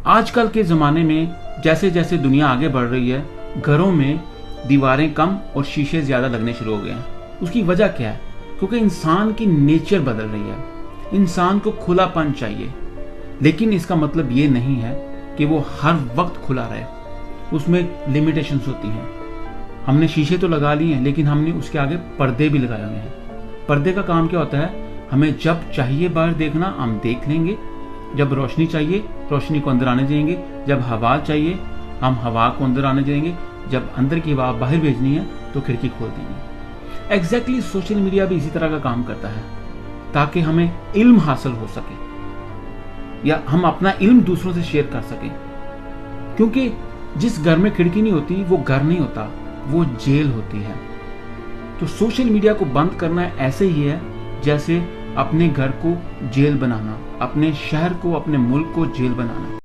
आजकल के ज़माने में जैसे जैसे दुनिया आगे बढ़ रही है, घरों में दीवारें कम और शीशे ज़्यादा लगने शुरू हो गए हैं। उसकी वजह क्या है? क्योंकि इंसान की नेचर बदल रही है। इंसान को खुलापन चाहिए, लेकिन इसका मतलब ये नहीं है कि वो हर वक्त खुला रहे। उसमें लिमिटेशंस होती हैं। हमने शीशे तो लगा लिए हैं, लेकिन हमने उसके आगे पर्दे भी लगाए हुए हैं। पर्दे का काम क्या होता है? हमें जब चाहिए बाहर देखना हम देख लेंगे, जब रोशनी चाहिए रोशनी को अंदर आने देंगे, जब हवा चाहिए हम हवा को अंदर आने देंगे, जब अंदर की हवा बाहर भेजनी है तो खिड़की खोल देंगे। एग्जैक्टली सोशल मीडिया भी इसी तरह का काम करता है, ताकि हमें इल्म हासिल हो सके या हम अपना इल्म दूसरों से शेयर कर सकें। क्योंकि जिस घर में खिड़की नहीं होती वो घर नहीं होता, वो जेल होती है। तो सोशल मीडिया को बंद करना ऐसे ही है जैसे अपने घर को जेल बनाना, अपने शहर को, अपने मुल्क को जेल बनाना।